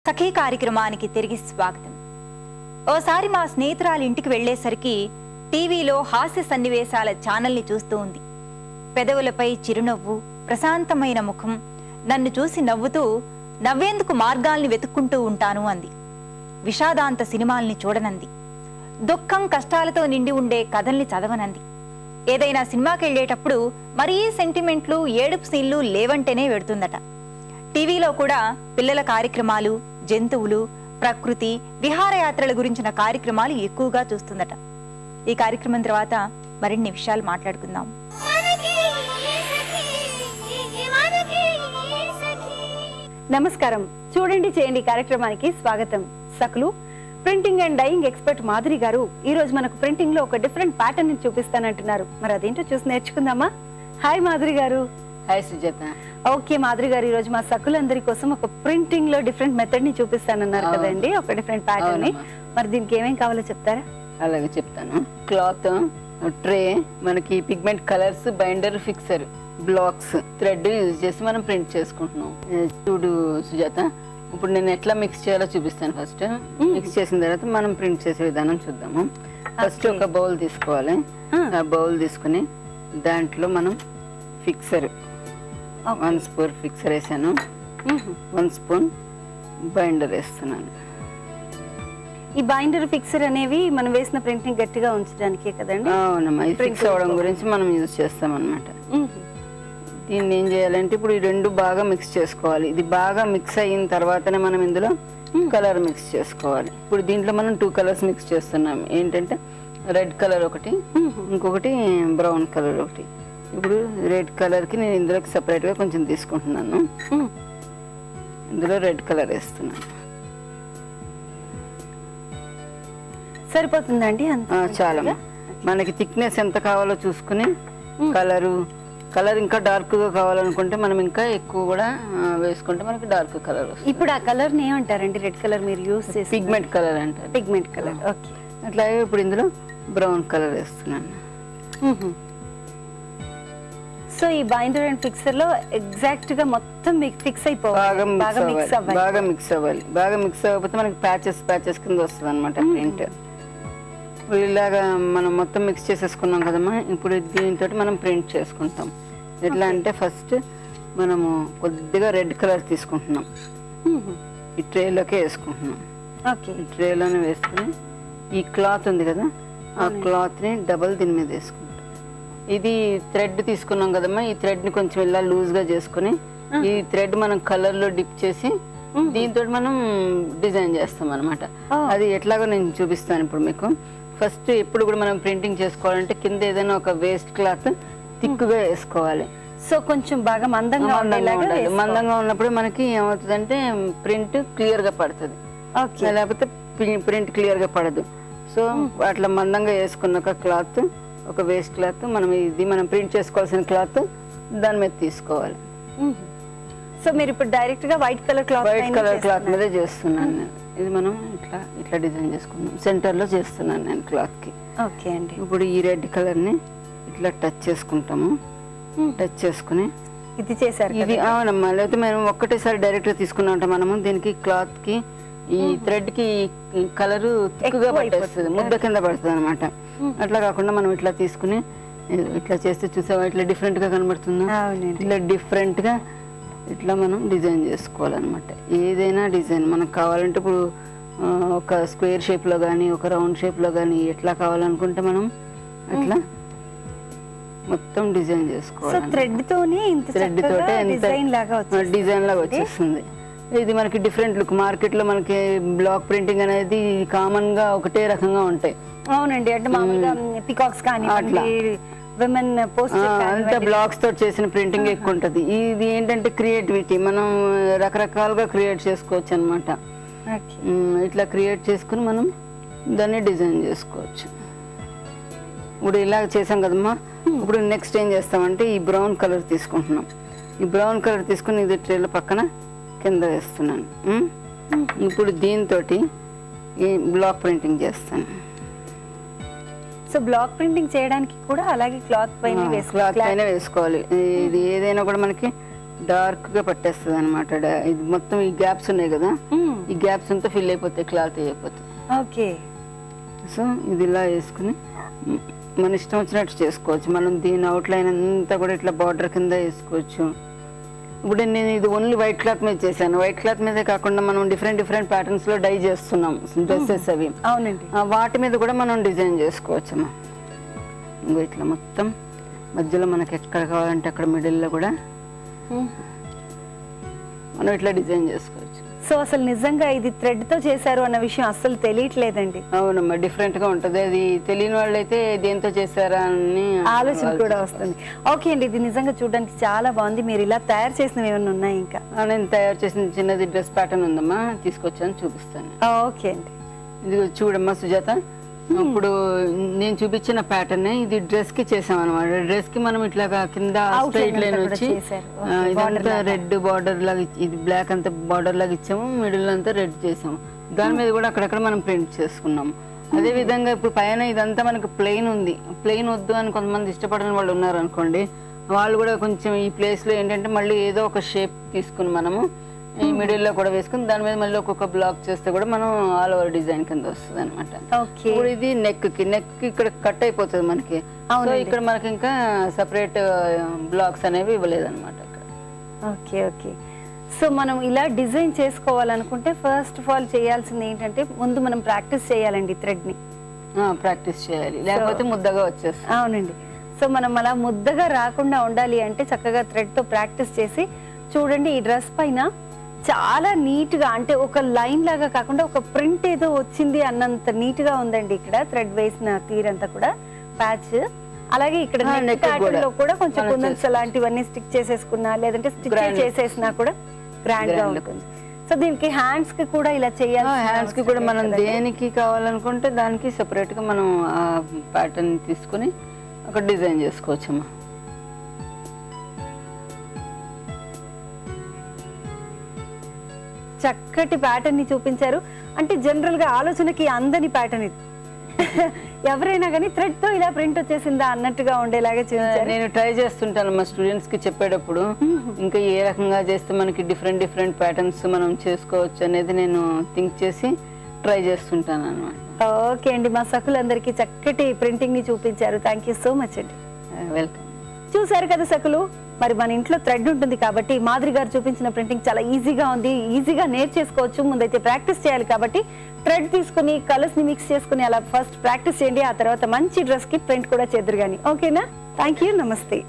సఖీ కార్యక్రమానికి తిరిగి స్వాగతం. ఓసారి మా స్నేహితురాలి ఇంటికి వెళ్లేసరికి టీవీలో హాస్య సన్నివేశాల ఛానల్ని చూస్తూ ఉంది. పెదవులపై చిరునవ్వు, ప్రశాంతమైన ముఖం. నన్ను చూసి నవ్వుతూ నవ్వేందుకు మార్గాల్ని వెతుక్కుంటూ ఉంటాను అంది. విషాదాంత సినిమాల్ని చూడనంది. దుఃఖం కష్టాలతో నిండి ఉండే కథల్ని చదవనంది. ఏదైనా సినిమాకి వెళ్లేటప్పుడు మరీ సెంటిమెంట్లు, ఏడుపు సీన్లు లేవంటేనే వెడుతుందట. టీవీలో కూడా పిల్లల కార్యక్రమాలు, జంతువులు, ప్రకృతి, విహారయాత్రల గురించిన కార్యక్రమాలు ఎక్కువగా చూస్తుందట. ఈ కార్యక్రమం తర్వాత మరిన్ని విషయాలు మాట్లాడుకుందాం. నమస్కారం. చూడండి చేయండి కార్యక్రమానికి స్వాగతం. సకులు printing and dyeing expert Madhuri గారు ఈ రోజు మనకు ప్రింటింగ్ లో ఒక డిఫరెంట్ ప్యాటర్న్ ని చూపిస్తానంటున్నారు. మరి అదేంటో చూసి నేర్చుకుందామా? హాయ్ మాధురి గారు. హాయ్ సుజాత. ఓకే మాధురి గారు, ఈ రోజు మా సకులందరి కోసం ఒక ప్రింటింగ్ లో డిఫరెంట్ మెథడ్ ని చూపిస్తానన్నారు కదండి, ఒక డిఫరెంట్ ప్యాటర్న్ ని. మరి దీనికి ఏమేం కావాలో చెప్తారా? అలాగే చెప్తాను. క్లాత్, ట్రే, మనకి pigment colours, binder, ఫిక్సర్, blocks, thread use చేసి మనం ప్రింట్ చేసుకుంటున్నాం. చూడు సుజాత, ఇప్పుడు నేను ఎట్లా మిక్స్ చేయాలో చూపిస్తాను. ఫస్ట్ మిక్స్ చేసిన తర్వాత మనం ప్రింట్ చేసే విధానం చూద్దాము. ఫస్ట్ ఒక బౌల్ తీసుకోవాలి. ఆ బౌల్ తీసుకుని దాంట్లో మనం ఫిక్సర్ 1 స్పూన్ ఫిక్సర్ వేసాను. 1 స్పూన్ బైండర్ వేస్తున్నాను. ఈ బైండర్ ఫిక్సర్ అనేవి మనం వేసిన ప్రింటింగ్ గట్టిగా ఉంచడానికే కదండి? అవునమ్మా, ఇది ఫిక్స్ అవ్వడం గురించి మనం యూజ్ చేస్తాం అన్నమాట. దీన్ని ఏం చేయాలంటే ఇప్పుడు ఈ రెండు బాగా మిక్స్ చేసుకోవాలి. ఇది బాగా మిక్స్ అయిన తర్వాతనే మనం ఇందులో కలర్ మిక్స్ చేసుకోవాలి. ఇప్పుడు దీంట్లో మనం 2 కలర్స్ మిక్స్ చేస్తున్నాం. ఏంటంటే రెడ్ కలర్ ఒకటి, ఇంకొకటి బ్రౌన్ కలర్ ఒకటి. ఇప్పుడు రెడ్ కలర్ కి నేను ఇందులోకి సెపరేట్ గా కొంచెం తీసుకుంటున్నాను. ఇందులో రెడ్ కలర్ వేస్తున్నాను. సరిపోతుందండి? చాలా. మనకి థిక్నెస్ ఎంత కావాలో చూసుకుని కలర్ ఇంకా డార్క్ గా కావాలనుకుంటే మనం ఇంకా ఎక్కువ కూడా వేసుకుంటే మనకి డార్క్ కలర్ వస్తుంది. ఇప్పుడు ఆ కలర్ ని ఏమంటారండి? రెడ్ కలర్ మీరు యూజ్ చేసి పిగ్మెంట్ కలర్ అంటారు. Pigment colour. ఓకే. అట్లాగే ఇప్పుడు ఇందులో బ్రౌన్ కలర్ వేస్తున్నాను. సో ఈ బైండర్ అండ్ ఫిక్సర్ లో ఎగ్జాక్ట్ గా మొత్తం ఫిక్స్ అయిపోవాలి, బాగా మిక్స్ అవ్వాలి. బాగా మిక్స్ అవ్వకపోతే మనకి ప్యాచెస్ కింద వస్తుంది అనమాట ప్రింట్. ఇలాగా మనం మొత్తం మిక్స్ చేసేసుకున్నాం కదమ్మా. ఇప్పుడు దీంతో మనం ప్రింట్ చేసుకుంటాం. ఎట్లా అంటే ఫస్ట్ మనము కొద్దిగా రెడ్ కలర్ తీసుకుంటున్నాం. ఈ ట్రేలోకే వేసుకుంటున్నాం. ఈ ట్రేలోనే వేసుకుని ఈ క్లాత్ ఉంది కదా, ఆ క్లాత్ ని డబల్ దీని మీద వేసుకుంటాం. ఇది థ్రెడ్ తీసుకున్నాం కదమ్మా. ఈ థ్రెడ్ ని కొంచెం ఇలా లూజ్ గా చేసుకుని ఈ థ్రెడ్ మనం కలర్ లో డిప్ చేసి దీంతో మనం డిజైన్ చేస్తాం అనమాట. అది ఎట్లాగో నేను చూపిస్తాను ఇప్పుడు మీకు. ఫస్ట్ ఎప్పుడు కూడా మనం ప్రింటింగ్ చేసుకోవాలంటే కింద ఏదైనా ఒక వేస్ట్ క్లాత్ థిక్గా వేసుకోవాలి. సో కొంచెం బాగా మందంగా ఉన్నప్పుడు మనకి ఏమవుతుందంటే ప్రింట్ క్లియర్ గా పడుతుంది, లేకపోతే ప్రింట్ క్లియర్ గా పడదు. సో అట్లా మందంగా వేసుకున్న ఒక క్లాత్, ఒక వేస్ట్ క్లాత్, మనం ప్రింట్ చేసుకోవాల్సిన క్లాత్ దాని మీద తీసుకోవాలి. సో మీరు ఇప్పుడు డైరెక్ట్ గా వైట్ కలర్ క్లాత్ మీద చేస్తున్నాను నేను. ఇది మనం ఇట్లా డిజైన్ చేసుకున్నాం. సెంటర్ లో చేస్తున్నాను నేను క్లాత్ కి. ఓకే అండి. ఇప్పుడు ఈ రెడ్ కలర్ ని ఇట్లా టచ్ చేసుకుంటాము. టచ్ చేసుకుని ఇది చేశారు. ఇది అవునమ్మా, లేకపోతే మేము ఒక్కటేసారి డైరెక్ట్ గా తీసుకున్నా ఉంటాం. మనము దీనికి క్లాత్ కి ఈ థ్రెడ్ కి కలర్ థిక్గా పట్టేస్తుంది, ముద్ద కింద పడుతుంది అనమాట. అట్లా కాకుండా మనం ఇట్లా తీసుకుని ఇట్లా చేస్తే చూసావా ఇట్లా డిఫరెంట్ గా కనబడుతుందా? ఇట్లా డిఫరెంట్ గా ఇట్లా మనం డిజైన్ చేసుకోవాలన్నమాట. ఏదైనా డిజైన్ మనకు కావాలంటే ఇప్పుడు ఒక స్క్వేర్ షేప్ లో కానీ, ఒక రౌండ్ షేప్ లో కానీ ఎట్లా కావాలనుకుంటే మనం అట్లా మొత్తం డిజైన్ చేసుకోవాలి. థ్రెడ్ తోటే డిజైన్ లాగా వచ్చేస్తుంది. ఇది మనకి డిఫరెంట్ లుక్. మార్కెట్ లో మనకి బ్లాక్ ప్రింటింగ్ అనేది కామన్ గా ఒకటే రకంగా ఉంటాయి. అవునండి, అంటే మామూలుగా పికాక్స్ కానీ అట్లా విమెన్ పోస్టర్ అంతా బ్లాక్స్ తో చేసిన ప్రింటింగ్ ఎక్కువ ఉంటది. ఇది ఏంటంటే క్రియేటివిటీ, మనం రకరకాలుగా క్రియేట్ చేసుకోవచ్చు అనమాట. ఇట్లా క్రియేట్ చేసుకుని మనం దాన్ని డిజైన్ చేసుకోవచ్చు. ఇప్పుడు ఇలా చేసాం కదమ్మా. ఇప్పుడు నెక్స్ట్ ఏం చేస్తామంటే ఈ బ్రౌన్ కలర్ తీసుకుంటున్నాం. ఈ బ్రౌన్ కలర్ తీసుకుని ఇది ట్రేల పక్కన కింద వేస్తున్నాను. ఇప్పుడు దీంతో ఈ బ్లాక్ ప్రింటింగ్ చేస్తాను. సో బ్లాక్ ప్రింటింగ్ చేయడానికి కూడా అలాగే క్లాత్ పైన వేసుకోవాలి. ఇది ఏదైనా కూడా మనకి డార్క్ గా పట్టేస్తుంది అనమాట. ఇది మొత్తం ఈ గ్యాప్స్ ఉన్నాయి కదా, ఈ గ్యాప్స్ అంతా ఫిల్ అయిపోతాయి, క్లాత్ అయిపోతాయి. ఓకే. సో ఇది ఇలా వేసుకుని మన ఇష్టం వచ్చినట్టు చేసుకోవచ్చు. మనం దీని అవుట్లైన్ అంతా కూడా ఇట్లా బార్డర్ కింద వేసుకోవచ్చు. ఇప్పుడు నేను ఇది ఓన్లీ వైట్ క్లాత్ మీద చేశాను. వైట్ క్లాత్ మీదే కాకుండా మనం డిఫరెంట్ ప్యాటర్న్స్ లో డై చేస్తున్నాం డ్రెస్సెస్ అవి. అవునండి. వాటి మీద కూడా మనం డిజైన్ చేసుకోవచ్చు అమ్మా. ఇంకో ఇట్లా మొత్తం మధ్యలో మనకి ఎక్కడ కావాలంటే అక్కడ మిడిల్లో కూడా మనం ఇట్లా డిజైన్ చేసుకోవచ్చు. సో అసలు నిజంగా ఇది థ్రెడ్ తో చేశారు అన్న విషయం అసలు తెలియట్లేదండి. అవునమ్మా, డిఫరెంట్ గా ఉంటది. అది తెలియని వాళ్ళైతే దేంతో చేశారా అని ఆలోచన కూడా వస్తుంది. ఓకే అండి, ఇది నిజంగా చూడడానికి చాలా బాగుంది. మీరు ఇలా తయారు చేసినవి ఏమైనా ఉన్నాయి ఇంకా? నేను తయారు చేసిన చిన్నది డ్రెస్ ప్యాటర్న్ ఉందమ్మా, తీసుకొచ్చాను, చూపిస్తాను. ఓకే అండి. ఇది చూడమ్మా సుజాత, ఇప్పుడు నేను చూపించిన ప్యాటర్న్ ఇది డ్రెస్ కి చేసాం అనమాట. డ్రెస్ కి మనం ఇట్లా కింద స్ట్రైట్ లైన్ వచ్చి ఇదంతా రెడ్ బార్డర్ లాగా, ఇది బ్లాక్ అంతా బార్డర్ లాగా ఇచ్చాము, మిడిల్ అంతా రెడ్ చేసాము. దాని మీద కూడా అక్కడక్కడ మనం ప్రింట్ చేసుకున్నాము. అదే విధంగా ఇప్పుడు పైన ఇదంతా మనకు ప్లెయిన్ ఉంది. ప్లెయిన్ వద్దు అని కొంతమంది ఇష్టపడని వాళ్ళు ఉన్నారు అనుకోండి, వాళ్ళు కూడా కొంచెం ఈ ప్లేస్ లో ఏంటంటే మళ్ళీ ఏదో ఒక షేప్ తీసుకుని మనము ఈ మిడిల్ లో కూడా వేసుకుని దాని మీద మళ్ళీ ఒక్కొక్క బ్లాక్ చేస్తే కూడా మనం ఆల్ ఓవర్ డిజైన్ కింద వస్తుంది అనమాట. ఇప్పుడు ఇది నెక్ ఇక్కడ కట్ అయిపోతుంది మనకి. సో ఇక్కడ మనకి ఇంకా సెపరేట్ బ్లాక్స్ అనేవి ఇవ్వలేదు అనమాట. Okay okay. సో మనం ఇలా డిజైన్ చేసుకోవాలనుకుంటే ఫస్ట్ ఆఫ్ ఆల్ చేయాల్సింది ఏంటంటే ముందు మనం ప్రాక్టీస్ చేయాలండి. థ్రెడ్ ని ప్రాక్టీస్ చేయాలి, లేకపోతే ముద్దగా వచ్చేస్తుంది. అవునండి. సో మనం అలా ముద్దగా రాకుండా ఉండాలి అంటే చక్కగా థ్రెడ్ తో ప్రాక్టీస్ చేసి చూడండి. ఈ డ్రెస్ పైన చాలా నీట్ గా, అంటే ఒక లైన్ లాగా కాకుండా ఒక ప్రింట్ ఏదో వచ్చింది అన్నంత నీట్ గా ఉందండి. ఇక్కడ థ్రెడ్ వేసిన తీరంతా కూడా ప్యాచ్. అలాగే ఇక్కడ నెక్ ప్యాటర్న్ లో కూడా కొంచెం కుందన్స్ అలాంటివన్నీ స్టిక్ చేసేసుకున్నా లేదంటే స్టిక్ చేసేసినా కూడా గ్రాండ్ గా ఉంటుంది. సో దీనికి హ్యాండ్స్ కి కూడా ఇలా చేయాలి. హ్యాండ్స్ కి కూడా మనం దేనికి కావాలనుకుంటే దానికి సెపరేట్ గా మనం ఆ ప్యాటర్న్ తీసుకుని అక్కడ డిజైన్ చేసుకోవచ్చమ్మా. చక్కటి ప్యాటర్న్ ని చూపించారు. అంటే జనరల్ గా ఆలోచనకి అందని ప్యాటర్న్ ఇది. ఎవరైనా కానీ థ్రెడ్ తో ఇలా ప్రింట్ వచ్చేసిందా అన్నట్టుగా ఉండేలాగా చూపించారు. నేను ట్రై చేస్తుంటాను మా స్టూడెంట్స్ కి చెప్పేటప్పుడు, ఇంకా ఏ రకంగా చేస్తే మనకి డిఫరెంట్ ప్యాటర్న్స్ మనం చేసుకోవచ్చు అనేది నేను థింక్ చేసి ట్రై చేస్తుంటాను అన్నమాట. ఓకే అండి, మా సకులందరికీ చక్కటి ప్రింటింగ్ ని చూపించారు. థ్యాంక్ యూ సో మచ్ అండి. వెల్కమ్. చూసారు కదా సకులు, మరి మన ఇంట్లో థ్రెడ్ ఉంటుంది కాబట్టి మాధురి గారు చూపించిన ప్రింటింగ్ చాలా ఈజీగా ఉంది. ఈజీగా నేర్చేసుకోవచ్చు. ముందైతే ప్రాక్టీస్ చేయాలి కాబట్టి థ్రెడ్ తీసుకుని కలర్స్ ని మిక్స్ చేసుకుని అలా ఫస్ట్ ప్రాక్టీస్ చేయండి. ఆ తర్వాత మంచి డ్రెస్ కి ప్రింట్ కూడా చేద్దరు గాని. ఓకేనా? Thank you. నమస్తే.